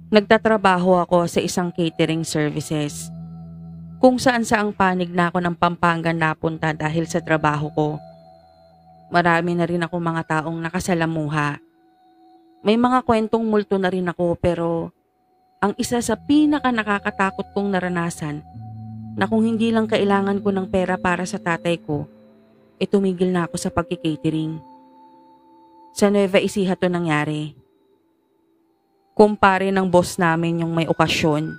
Nagtatrabaho ako sa isang catering services. Kung saan saang panig na ako ng Pampanga napunta dahil sa trabaho ko. Marami na rin ako mga taong nakasalamuha. May mga kwentong multo na rin ako pero ang isa sa pinaka nakakatakot kong naranasan na kung hindi lang kailangan ko ng pera para sa tatay ko, tumigil na ako sa pagkikatering. Sa Nueva Ecija to nangyari. Kumpare ng boss namin yung may okasyon.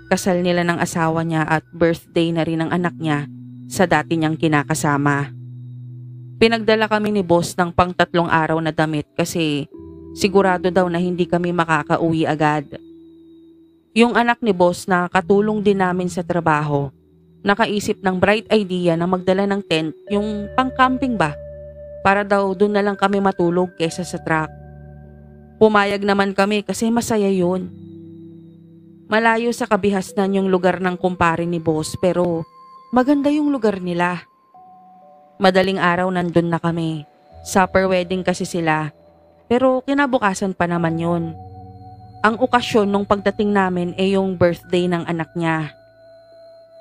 Kasal nila ng asawa niya at birthday na rin ng anak niya sa dati niyang kinakasama. Pinagdala kami ni boss ng pang 3 araw na damit kasi sigurado daw na hindi kami makakauwi agad. Yung anak ni boss na katulong din namin sa trabaho, nakaisip ng bright idea na magdala ng tent, yung pang-camping ba? Para daw doon na lang kami matulog kesa sa truck. Pumayag naman kami kasi masaya yun. Malayo sa kabihasnan yung lugar ng kumpare ni boss pero maganda yung lugar nila. Madaling araw nandun na kami. Supper wedding kasi sila. Pero kinabukasan pa naman yun. Ang okasyon nung pagdating namin yung birthday ng anak niya.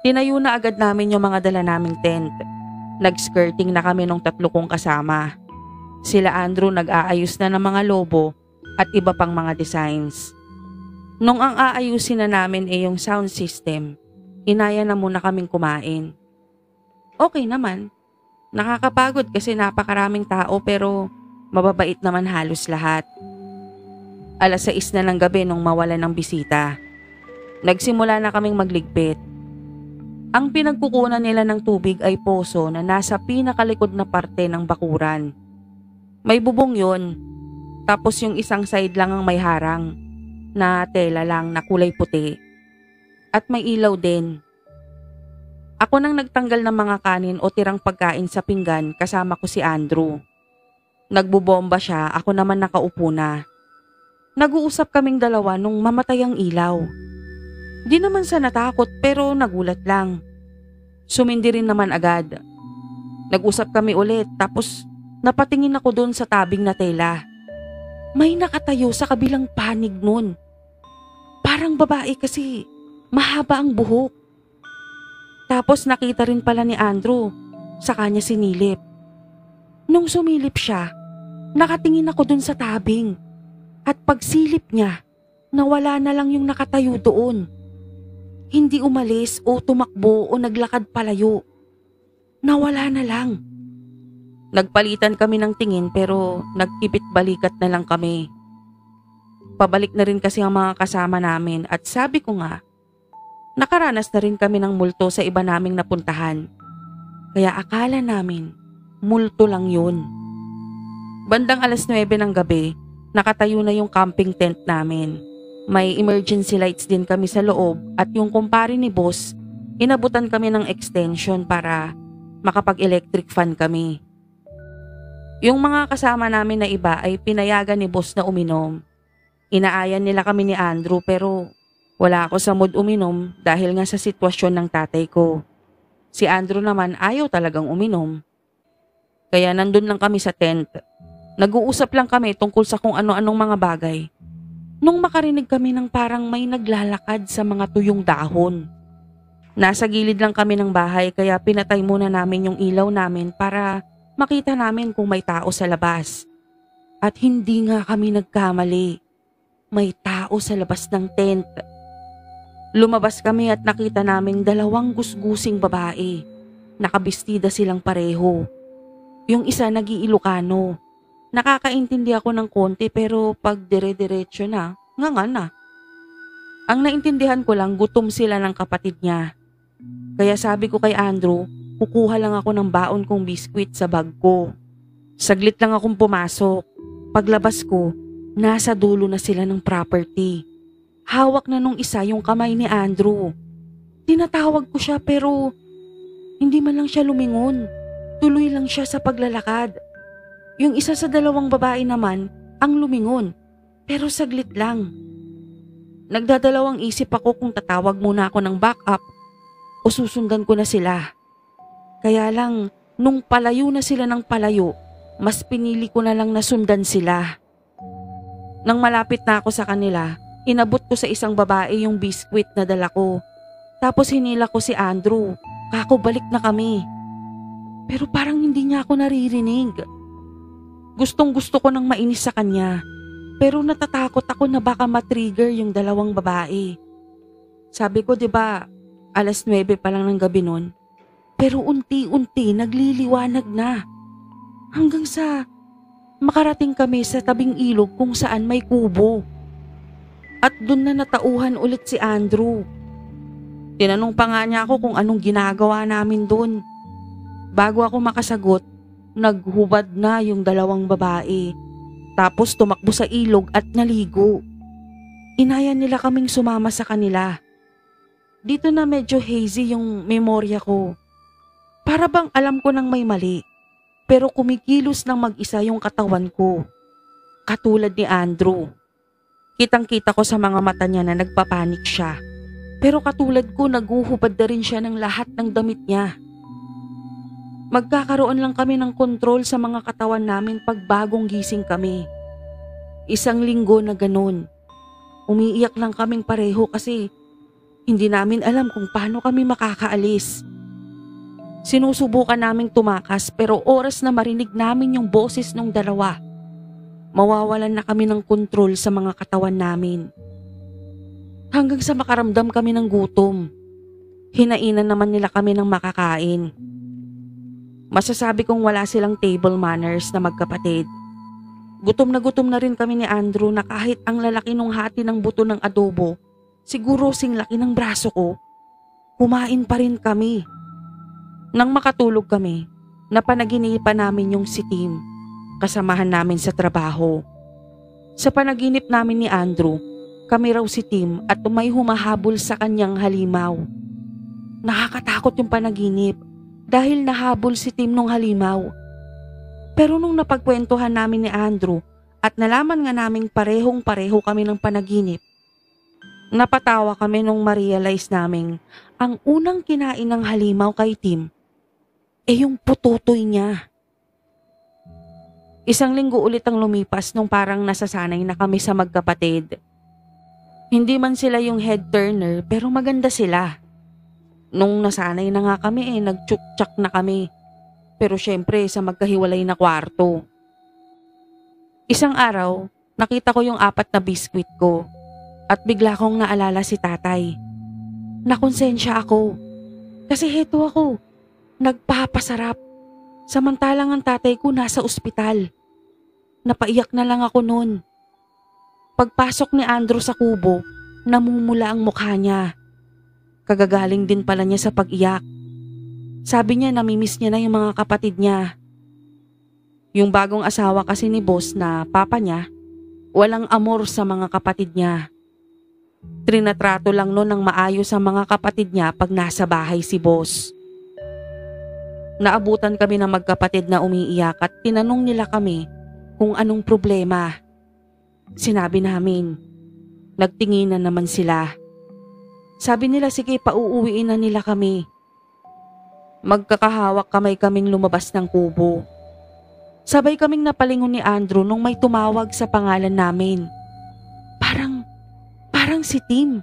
Tinayo na agad namin yung mga dala naming tent. Nag-skirting na kami nung 3 kong kasama. Sila Andrew nag-aayos na ng mga lobo at iba pang mga designs. Nung ang aayusin na namin yung sound system, inaya na muna kaming kumain. Okay naman. Nakakapagod kasi napakaraming tao pero mababait naman halos lahat. 6:00 na ng gabi nung mawalan ng bisita. Nagsimula na kaming magligpit. Ang pinagkukunan nila ng tubig ay poso na nasa pinakalikod na parte ng bakuran. May bubong yun. Tapos yung isang side lang ang may harang na tela lang na kulay puti. At may ilaw din. Ako nang nagtanggal ng mga kanin o tirang pagkain sa pinggan kasama ko si Andrew. Nagbubomba siya, ako naman nakaupo na. Nag-uusap kaming dalawa nung mamatay ang ilaw. Di naman sa natakot pero nagulat lang. Sumindi rin naman agad. Nag-usap kami ulit tapos napatingin ako doon sa tabing na tela. May nakatayo sa kabilang panig nun. Parang babae kasi mahaba ang buhok. Tapos nakita rin pala ni Andrew, sa kanya sinilip. Nung sumilip siya, nakatingin ako dun sa tabing. At pagsilip niya, nawala na lang yung nakatayo doon. Hindi umalis o tumakbo o naglakad palayo. Nawala na lang. Nagpalitan kami ng tingin pero nagkipit balikat na lang kami. Pabalik na rin kasi ang mga kasama namin at sabi ko nga, nakaranas na rin kami ng multo sa iba naming napuntahan. Kaya akala namin, multo lang yun. Bandang 9:00 ng gabi, nakatayo na yung camping tent namin. May emergency lights din kami sa loob at yung kumpare ni boss, inabutan kami ng extension para makapag-electric fan kami. Yung mga kasama namin na iba ay pinayagan ni boss na uminom. Inaayan nila kami ni Andrew pero wala ako sa mood uminom dahil nga sa sitwasyon ng tatay ko. Si Andrew naman ayaw talagang uminom. Kaya nandun lang kami sa tent. Nag-uusap lang kami tungkol sa kung ano-anong mga bagay. Nung makarinig kami ng parang may naglalakad sa mga tuyong dahon. Nasa gilid lang kami ng bahay kaya pinatay muna namin yung ilaw namin para makita namin kung may tao sa labas. At hindi nga kami nagkamali. May tao sa labas ng tent. Lumabas kami at nakita namin 2 gusgusing babae. Nakabistida silang pareho. Yung isa nag-Iilocano. Nakakaintindi ako ng konti pero pag dire-diretso na, nga na. Ang naintindihan ko lang gutom sila ng kapatid niya. Kaya sabi ko kay Andrew, kukuha lang ako ng baon kong biskwit sa bag ko. Saglit lang akong pumasok. Paglabas ko, nasa dulo na sila ng property. Hawak na nung isa yung kamay ni Andrew. Tinatawag ko siya pero hindi man lang siya lumingon. Tuloy lang siya sa paglalakad. Yung isa sa 2 babae naman ang lumingon pero saglit lang. Nagdadalawang isip ako kung tatawag muna ako ng backup o susundan ko na sila. Kaya lang nung palayo na sila ng palayo, mas pinili ko na lang na sundan sila. Nang malapit na ako sa kanila, Inabot ko sa isang babae yung biskwit na dala ko. Tapos hinila ko si Andrew. Kako balik na kami. Pero parang hindi niya ako naririnig. Gustong gusto ko nang mainis sa kanya. Pero natatakot ako na baka matrigger yung dalawang babae. Sabi ko 'di ba, 9:00 pa lang ng gabi nun. Pero unti-unti nagliliwanag na. Hanggang sa makarating kami sa tabing ilog kung saan may kubo. At dun na natauhan ulit si Andrew. Tinanong pa nga niya ako kung anong ginagawa namin dun. Bago ako makasagot, naghubad na yung dalawang babae. Tapos tumakbo sa ilog at naligo. Inaya nila kaming sumama sa kanila. Dito na medyo hazy yung memorya ko. Para bang alam ko nang may mali. Pero kumikilos ng mag-isa yung katawan ko. Katulad ni Andrew. Kitang-kita ko sa mga mata niya na nagpapanik siya. Pero katulad ko, naguhubad na rin siya ng lahat ng damit niya. Magkakaroon lang kami ng kontrol sa mga katawan namin pag bagong gising kami. 1 linggo na ganun. Umiiyak lang kaming pareho kasi hindi namin alam kung paano kami makakaalis. Sinusubukan naming tumakas pero oras na marinig namin yung boses ng dalawa. Mawawalan na kami ng kontrol sa mga katawan namin. Hanggang sa makaramdam kami ng gutom. Hinainan naman nila kami ng makakain. Masasabi kong wala silang table manners na magkapatid. Gutom na rin kami ni Andrew na kahit ang lalaki nung hati ng buto ng adobo, siguro sing laki ng braso ko, kumain pa rin kami. Nang makatulog kami, napanaginipan namin yung si Tim, kasamahan namin sa trabaho. Sa panaginip namin ni Andrew, kami raw si Tim at may humahabol sa kanyang halimaw. Nakakatakot yung panaginip dahil nahabol si Tim nung halimaw. Pero nung napagkwentuhan namin ni Andrew at nalaman nga naming parehong-pareho kami ng panaginip, napatawa kami nung ma-realize naming ang unang kinain ng halimaw kay Tim yung putotoy niya. 1 linggo ulit ang lumipas nung parang nasasanay na kami sa magkapatid. Hindi man sila yung head turner pero maganda sila. Nung nasanay na nga kami nagtsuktsak na kami. Pero syempre sa magkahiwalay na kwarto. Isang araw, nakita ko yung 4 na biskwit ko. At bigla kong naalala si tatay. Nakonsensya ako. Kasi heto ako, nagpapasarap. Samantalang ang tatay ko nasa ospital. Napaiyak na lang ako noon. Pagpasok ni Andrew sa kubo, namumula ang mukha niya. Kagagaling din pala niya sa pag-iyak. Sabi niya namimiss niya na yung mga kapatid niya. Yung bagong asawa kasi ni boss na papa niya, walang amor sa mga kapatid niya. Trinatrato lang noon ng maayos ang mga kapatid niya pag nasa bahay si boss. Naabutan kami ng magkapatid na umiiyak at tinanong nila kami kung anong problema. Sinabi namin. Nagtinginan naman sila. Sabi nila sige pauuwiin na nila kami. Magkakahawak kaming lumabas ng kubo. Sabay kaming napalingon ni Andrew nung may tumawag sa pangalan namin. Parang si Tim.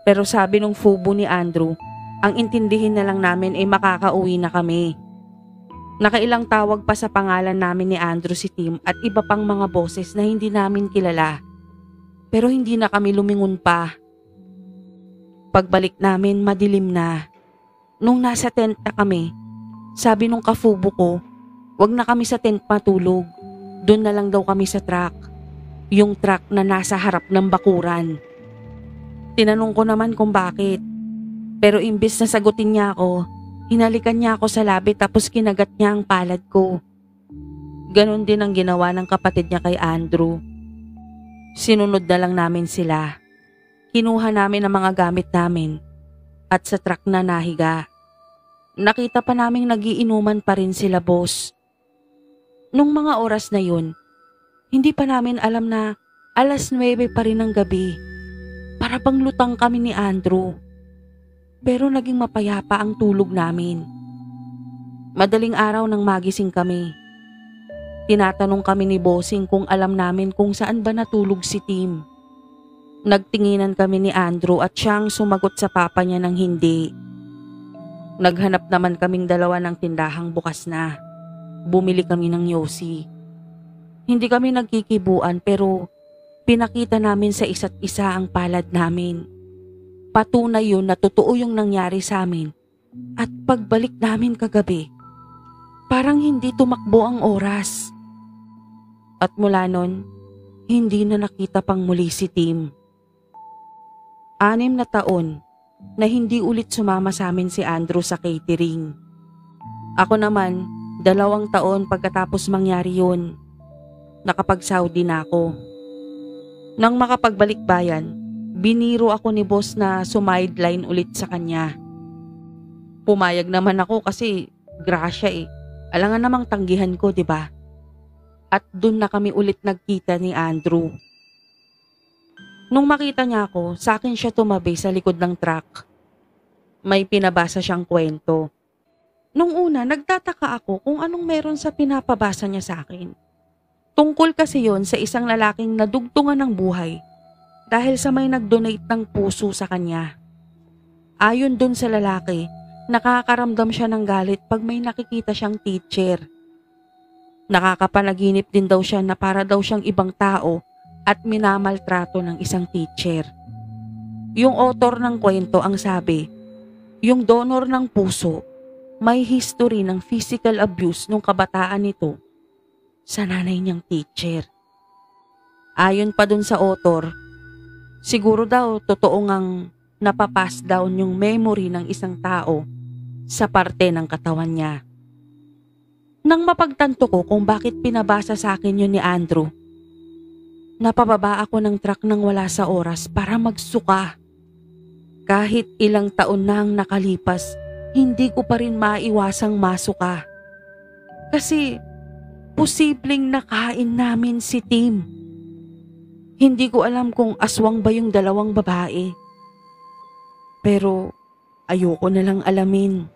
Pero sabi nung fubo ni Andrew, ang intindihin na lang namin ay makakauwi na kami. Nakailang tawag pa sa pangalan namin ni Andrew si Tim at iba pang mga boses na hindi namin kilala. Pero hindi na kami lumingon pa. Pagbalik namin madilim na. Nung nasa tent na kami, sabi nung kafubo ko, wag na kami sa tent matulog. Doon na lang daw kami sa truck. Yung truck na nasa harap ng bakuran. Tinanong ko naman kung bakit. Pero imbis na sagutin niya ako, hinalikan niya ako sa labi tapos kinagat niya ang palad ko. Ganon din ang ginawa ng kapatid niya kay Andrew. Sinunod na lang namin sila. Kinuha namin ang mga gamit namin at sa truck na nahiga. Nakita pa naming nagiinuman pa rin sila boss. Nung mga oras na yun, hindi pa namin alam na 9:00 pa rin ng gabi. Para bang lutang kami ni Andrew. Pero naging mapayapa ang tulog namin. Madaling araw nang magising kami. Tinatanong kami ni Bossing kung alam namin kung saan ba natulog si Tim. Nagtinginan kami ni Andrew at siyang sumagot sa papa niya ng hindi. Naghanap naman kaming dalawa ng tindahang bukas na. Bumili kami ng yosi. Hindi kami nagkikibuan pero pinakita namin sa isa't isa ang palad namin. Patunay yun na totoo yung nangyari sa amin. At pagbalik namin kagabi, parang hindi tumakbo ang oras. At mula nun, hindi na nakita pang muli si Tim. 6 na taon na hindi ulit sumama sa amin si Andrew sa catering. Ako naman, 2 taon pagkatapos mangyari yun. Nakapag-Saudi na ako. Nang makapagbalik bayan, biniro ako ni boss na sumideline ulit sa kanya. Pumayag naman ako kasi grasya eh. Alangan namang tanggihan ko, 'di ba? At dun na kami ulit nagkita ni Andrew. Nung makita niya ako, sa akin siya tumabi sa likod ng truck. May pinabasa siyang kwento. Nung una, nagtataka ako kung anong meron sa pinapabasa niya sa akin. Tungkol kasi yon sa isang lalaking nadugtungan ng buhay dahil sa may nag-donate ng puso sa kanya. Ayon dun sa lalaki, nakakaramdam siya ng galit pag may nakikita siyang teacher. Nakakapanaginip din daw siya na para daw siyang ibang tao at minamaltrato ng isang teacher. Yung author ng kwento ang sabi, yung donor ng puso may history ng physical abuse nung kabataan nito sa nanay niyang teacher. Ayon pa dun sa author, siguro daw totoo ngang napapass down yung memory ng isang tao sa parte ng katawan niya. Nang mapagtanto ko kung bakit pinabasa sa akin yun ni Andrew, napababa ako ng truck nang wala sa oras para magsuka. Kahit ilang taon na ang nakalipas, hindi ko pa rin maiwasang masuka. Kasi posibleng nakain namin si Tim. Hindi ko alam kung aswang ba yung 2 babae. Pero ayoko na lang alamin.